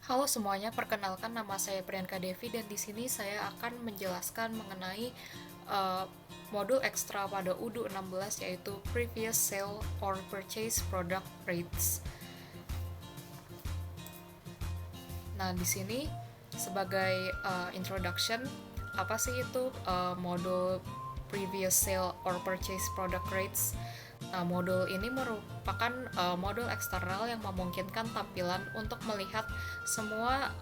Halo semuanya, perkenalkan nama saya Priyanka Devi dan di sini saya akan menjelaskan mengenai uh, modul ekstra pada UDU 16 yaitu Previous Sale or Purchase Product Rates. Nah, di sini sebagai introduction, apa sih itu modul Previous Sale or Purchase Product Rates? Nah, modul ini merupakan modul eksternal yang memungkinkan tampilan untuk melihat semua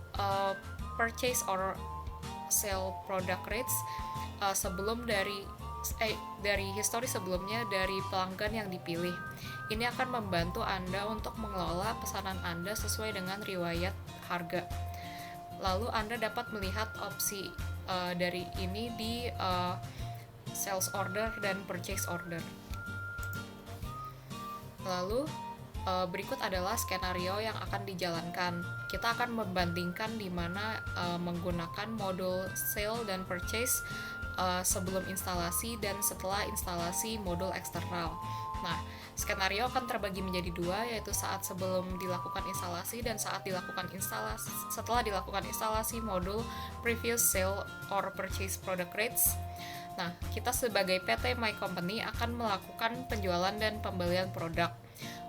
purchase or sale product rates sebelum dari histori sebelumnya dari pelanggan yang dipilih. Ini akan membantu Anda untuk mengelola pesanan Anda sesuai dengan riwayat harga. Lalu Anda dapat melihat opsi dari ini di sales order dan purchase order. Lalu berikut adalah skenario yang akan dijalankan. Kita akan membandingkan di mana menggunakan modul sale dan purchase sebelum instalasi dan setelah instalasi modul eksternal. Nah, skenario akan terbagi menjadi dua, yaitu saat sebelum dilakukan instalasi dan setelah dilakukan instalasi modul previous sale or purchase product rates. Nah, kita sebagai PT My Company akan melakukan penjualan dan pembelian produk.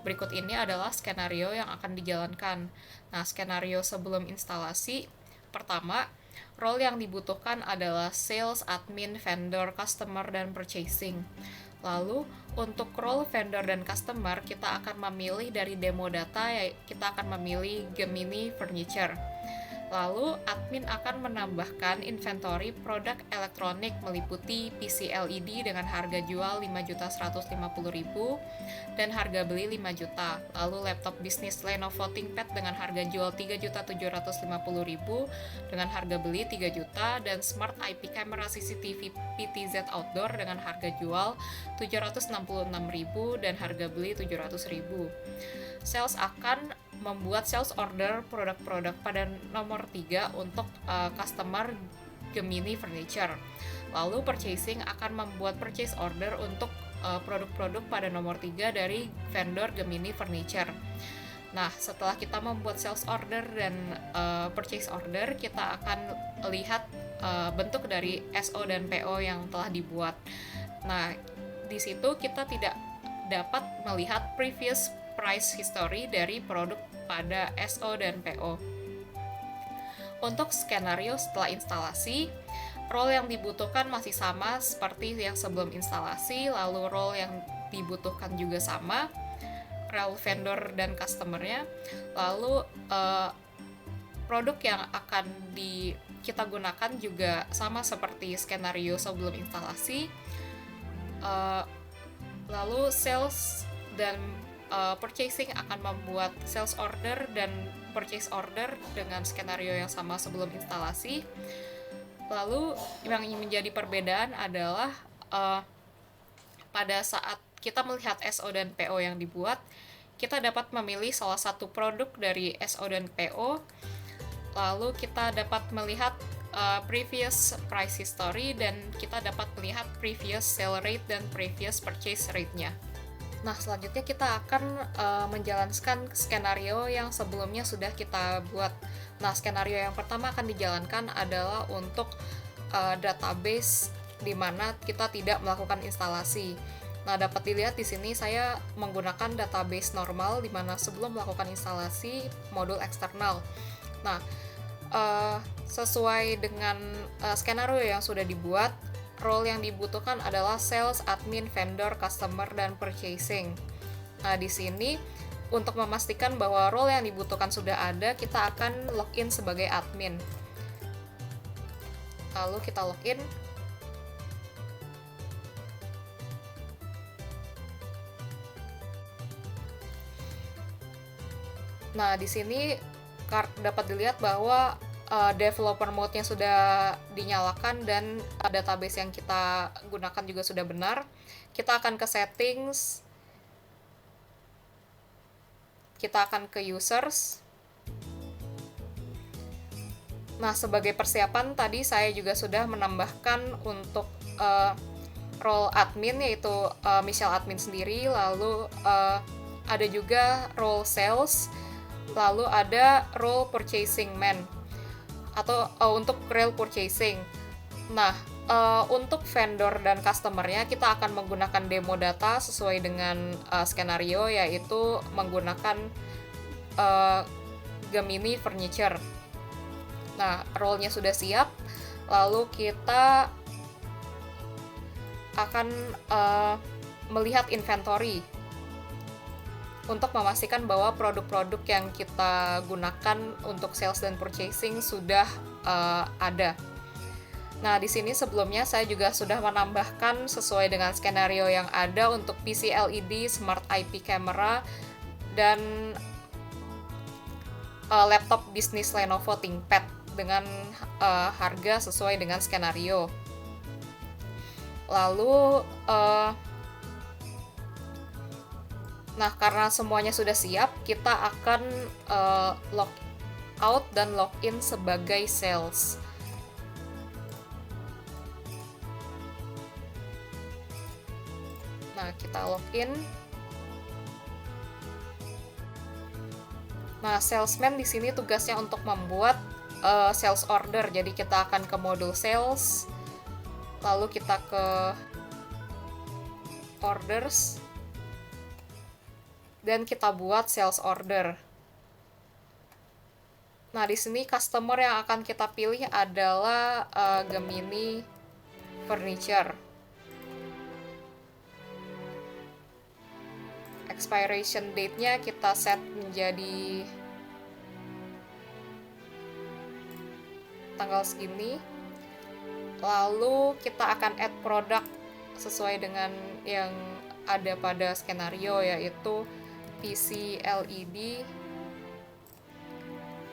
Berikut ini adalah skenario yang akan dijalankan. Nah, skenario sebelum instalasi, pertama, role yang dibutuhkan adalah sales, admin, vendor, customer, dan purchasing. Lalu, untuk role vendor dan customer, kita akan memilih dari demo data, kita akan memilih Gemini Furniture. Lalu, admin akan menambahkan inventory produk elektronik meliputi PC LED dengan harga jual 5.150.000 dan harga beli 5 juta. Lalu, laptop bisnis Lenovo ThinkPad dengan harga jual 3.750.000 dengan harga beli 3 juta dan smart IP camera CCTV PTZ outdoor dengan harga jual 766.000 dan harga beli 700.000. Sales akan membuat sales order produk-produk pada nomor 3 untuk customer Gemini Furniture. Lalu purchasing akan membuat purchase order untuk produk-produk pada nomor 3 dari vendor Gemini Furniture. Nah, setelah kita membuat sales order dan purchase order, kita akan lihat bentuk dari SO dan PO yang telah dibuat. Nah, di situ kita tidak dapat melihat previous price history dari produk pada SO dan PO. Untuk skenario setelah instalasi, role yang dibutuhkan masih sama seperti yang sebelum instalasi, lalu role yang dibutuhkan juga sama, role vendor dan customernya, lalu produk yang akan kita gunakan juga sama seperti skenario sebelum instalasi. Lalu sales dan purchasing akan membuat sales order dan purchase order dengan skenario yang sama sebelum instalasi. Lalu yang menjadi perbedaan adalah pada saat kita melihat SO dan PO yang dibuat, kita dapat memilih salah satu produk dari SO dan PO. Lalu kita dapat melihat previous price history dan kita dapat melihat previous sale rate dan previous purchase rate-nya. Nah, selanjutnya kita akan menjalankan skenario yang sebelumnya sudah kita buat. Nah, skenario yang pertama akan dijalankan adalah untuk database di mana kita tidak melakukan instalasi. Nah, dapat dilihat di sini saya menggunakan database normal di mana sebelum melakukan instalasi modul eksternal. Nah, sesuai dengan skenario yang sudah dibuat, role yang dibutuhkan adalah sales, admin, vendor, customer, dan purchasing. Nah, di sini untuk memastikan bahwa role yang dibutuhkan sudah ada, kita akan login sebagai admin. Lalu kita login. Nah, di sini dapat dilihat bahwa developer mode-nya sudah dinyalakan dan database yang kita gunakan juga sudah benar. Kita akan ke settings, kita akan ke users. Nah, sebagai persiapan tadi saya juga sudah menambahkan untuk role admin, yaitu Michelle admin sendiri, lalu ada juga role sales, Lalu ada role purchasing man atau untuk real purchasing. Nah, untuk vendor dan customer-nya kita akan menggunakan demo data sesuai dengan skenario, yaitu menggunakan uh, Gemini Furniture. Nah, role-nya sudah siap, lalu kita akan melihat inventory untuk memastikan bahwa produk-produk yang kita gunakan untuk sales dan purchasing sudah ada. Nah, di sini sebelumnya saya juga sudah menambahkan sesuai dengan skenario yang ada untuk PC LED, Smart IP Camera, dan laptop bisnis Lenovo ThinkPad dengan harga sesuai dengan skenario. Lalu, nah karena semuanya sudah siap, kita akan log out dan login sebagai sales. Nah, kita login. Nah, salesman di sini tugasnya untuk membuat sales order. Jadi kita akan ke modul sales, lalu kita ke orders, dan kita buat sales order. Nah, di sini customer yang akan kita pilih adalah Gemini Furniture. Expiration date-nya kita set menjadi tanggal segini. Lalu kita akan add produk sesuai dengan yang ada pada skenario, yaitu PC LED.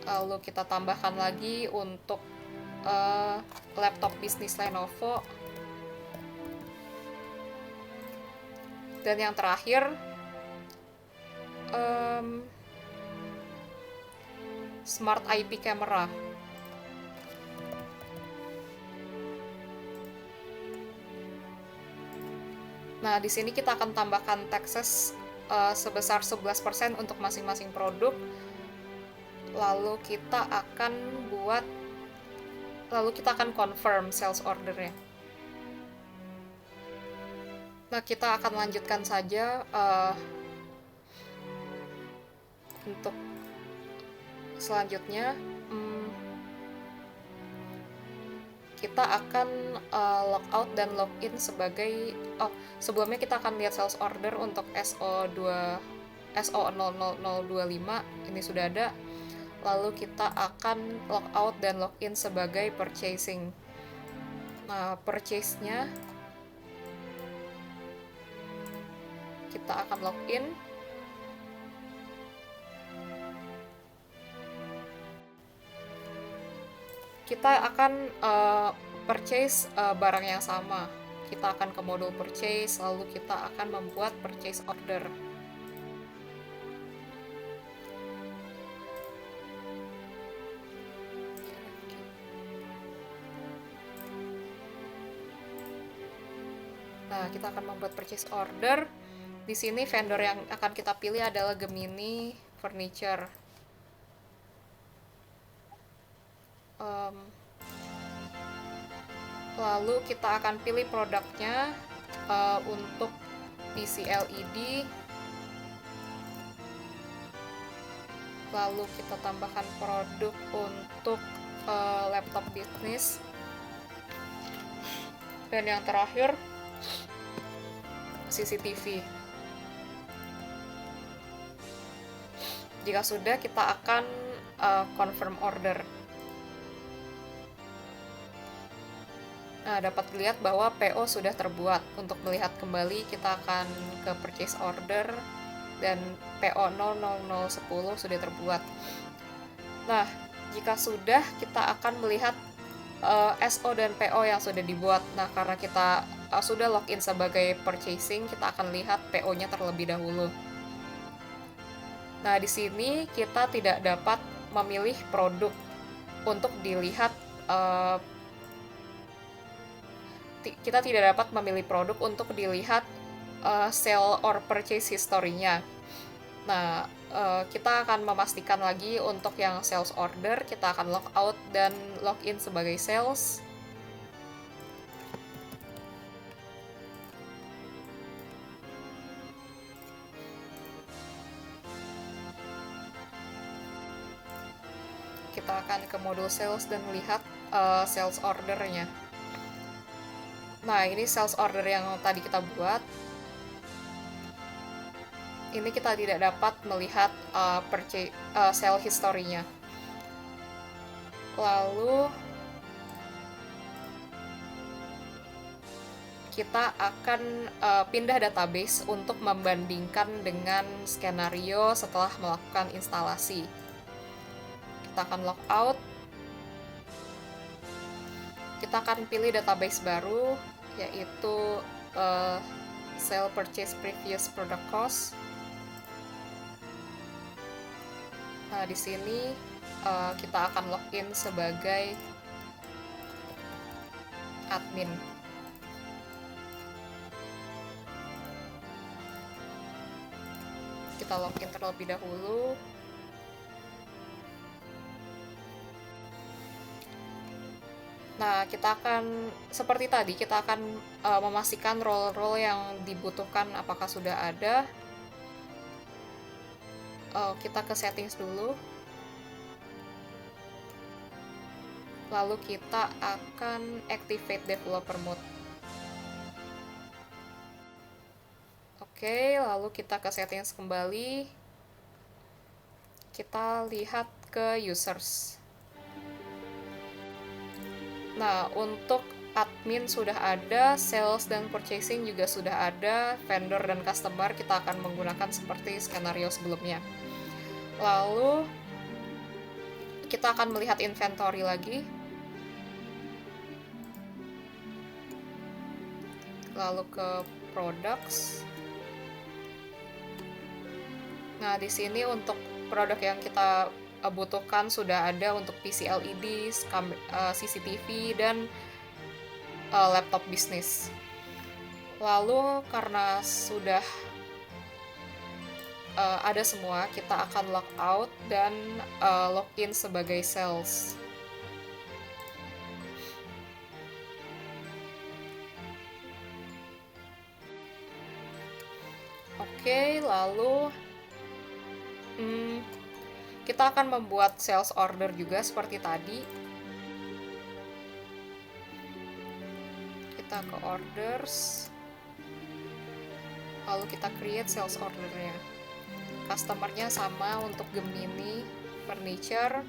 Lalu kita tambahkan lagi untuk laptop bisnis Lenovo. Dan yang terakhir, Smart IP Camera. Nah, di sini kita akan tambahkan taxes sebesar 11% untuk masing-masing produk. Lalu kita akan confirm sales ordernya. Nah, kita akan lanjutkan saja untuk selanjutnya. Kita akan logout dan login sebagai sebelumnya kita akan lihat sales order untuk SO00025 ini sudah ada. Lalu kita akan logout dan login sebagai purchasing. Nah, purchase-nya kita akan login. Kita akan purchase barang yang sama. Kita akan ke modul purchase, lalu kita akan membuat purchase order. Nah, kita akan membuat purchase order. Di sini vendor yang akan kita pilih adalah Gemini Furniture. Lalu kita akan pilih produknya untuk PC LED. Lalu kita tambahkan produk untuk laptop bisnis. Dan yang terakhir, CCTV. Jika sudah, kita akan confirm order. Nah, dapat dilihat bahwa PO sudah terbuat. Untuk melihat kembali, kita akan ke purchase order dan PO 00010 sudah terbuat. Nah, jika sudah, kita akan melihat SO dan PO yang sudah dibuat. Nah, karena kita sudah login sebagai purchasing, kita akan lihat PO-nya terlebih dahulu. Nah, di sini kita tidak dapat memilih produk untuk dilihat. Kita tidak dapat memilih produk untuk dilihat sale or purchase history-nya. Nah, kita akan memastikan lagi untuk yang sales order, kita akan log out dan login sebagai sales. Kita akan ke modul sales dan melihat sales ordernya. Nah, ini sales order yang tadi kita buat. Ini kita tidak dapat melihat sale history-nya. Lalu kita akan pindah database untuk membandingkan dengan skenario setelah melakukan instalasi. Kita akan log out. Kita akan pilih database baru, yaitu sale purchase previous product cost. Nah, di sini kita akan login sebagai admin. Kita login terlebih dahulu. Nah, kita akan, seperti tadi, kita akan memastikan role-role yang dibutuhkan apakah sudah ada. Kita ke settings dulu. Lalu kita akan activate developer mode. Oke, lalu kita ke settings kembali. Kita lihat ke users. Nah, untuk admin sudah ada, sales dan purchasing juga sudah ada, vendor dan customer kita akan menggunakan seperti skenario sebelumnya. Lalu kita akan melihat inventory lagi. Lalu ke products. Nah, di sini untuk produk yang kita butuhkan sudah ada untuk PC LED, CCTV, dan laptop bisnis. Lalu karena sudah ada semua, kita akan log out dan login sebagai sales. Oke, lalu kita akan membuat sales order juga seperti tadi. Kita ke orders, lalu kita create sales ordernya. Customernya sama untuk Gemini Furniture.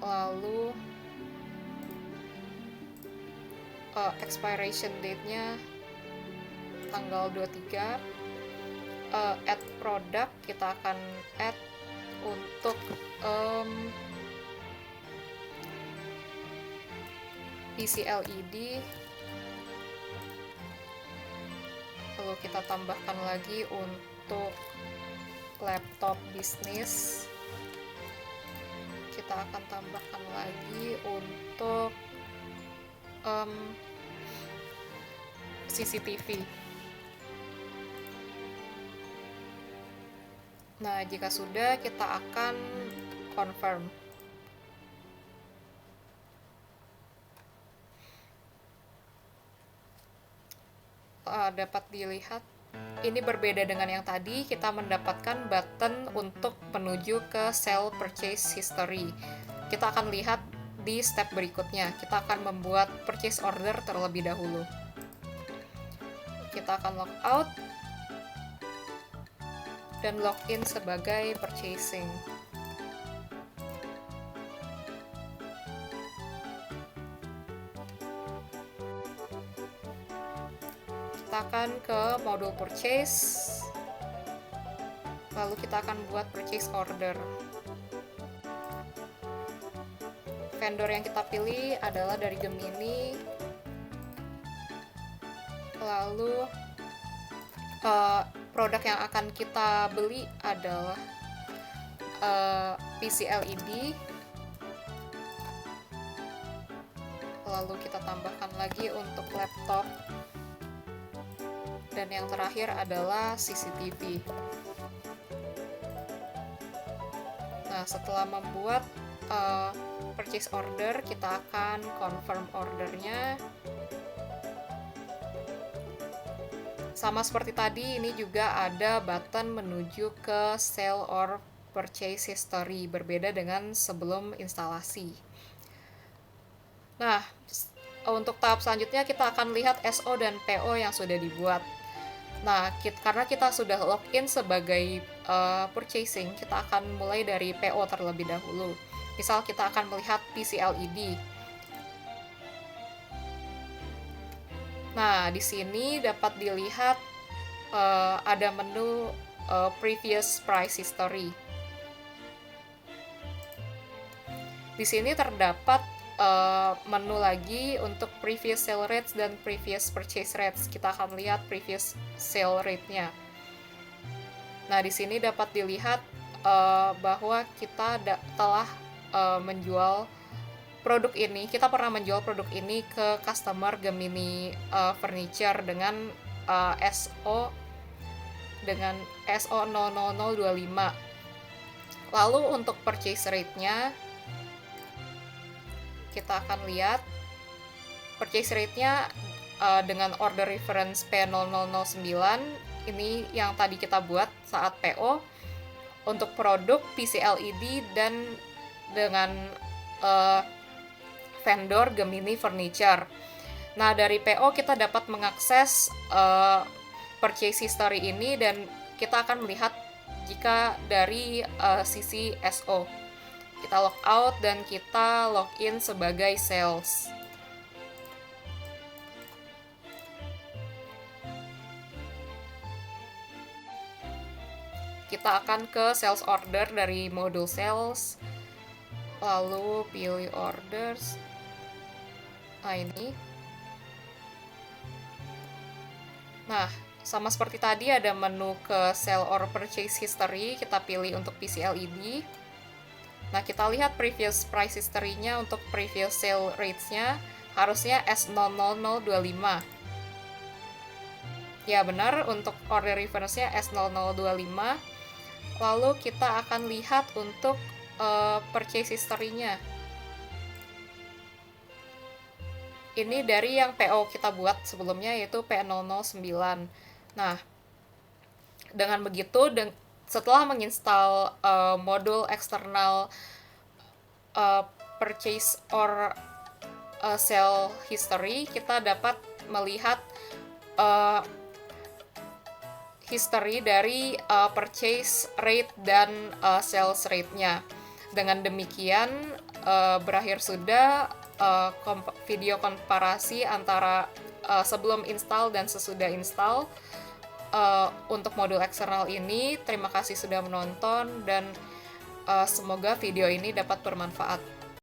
Lalu expiration date-nya tanggal 23. Add product, kita akan add untuk PC LED. Lalu kita tambahkan lagi untuk laptop bisnis. Kita akan tambahkan lagi untuk CCTV. Nah, jika sudah, kita akan confirm. Dapat dilihat, ini berbeda dengan yang tadi. Kita mendapatkan button untuk menuju ke sale purchase history. Kita akan lihat di step berikutnya. Kita akan membuat purchase order terlebih dahulu. Kita akan log out dan login sebagai purchasing. Kita akan ke modul purchase, lalu kita akan buat purchase order. Vendor yang kita pilih adalah dari Gemini. Lalu produk yang akan kita beli adalah PC LED. Lalu kita tambahkan lagi untuk laptop. Dan yang terakhir adalah CCTV. Nah, setelah membuat purchase order, kita akan confirm ordernya. Sama seperti tadi, ini juga ada button menuju ke sale or purchase history, berbeda dengan sebelum instalasi. Nah, untuk tahap selanjutnya kita akan lihat SO dan PO yang sudah dibuat. Nah, karena kita sudah login sebagai purchasing, kita akan mulai dari PO terlebih dahulu. Misal kita akan melihat PC LED. Nah, di sini dapat dilihat ada menu previous price history. Di sini terdapat menu lagi untuk previous sale rates dan previous purchase rates. Kita akan lihat previous sale rate-nya. Nah, di sini dapat dilihat bahwa kita telah menjual produk ini. Kita pernah menjual produk ini ke customer Gemini Furniture dengan SO 00025. Lalu untuk purchase rate-nya kita akan lihat purchase rate-nya dengan order reference P0009, ini yang tadi kita buat saat PO untuk produk PC LED dan dengan vendor Gemini Furniture. Nah, dari PO kita dapat mengakses purchase history ini dan kita akan melihat jika dari sisi SO. Kita log out dan kita login sebagai sales. Kita akan ke sales order dari modul sales, lalu pilih orders. Nah, ini. Nah, sama seperti tadi ada menu ke sale or purchase history, kita pilih untuk PC LED. Nah, kita lihat previous price history-nya untuk previous sale rates-nya harusnya S00025. Ya, benar, untuk order reference-nya S0025. Lalu kita akan lihat untuk purchase history-nya. Ini dari yang PO kita buat sebelumnya, yaitu P009. Nah, dengan begitu, setelah menginstal modul eksternal purchase or sale history, kita dapat melihat history dari purchase rate dan sales rate-nya. Dengan demikian, berakhir sudah video komparasi antara sebelum install dan sesudah install untuk modul eksternal ini. Terima kasih sudah menonton dan semoga video ini dapat bermanfaat.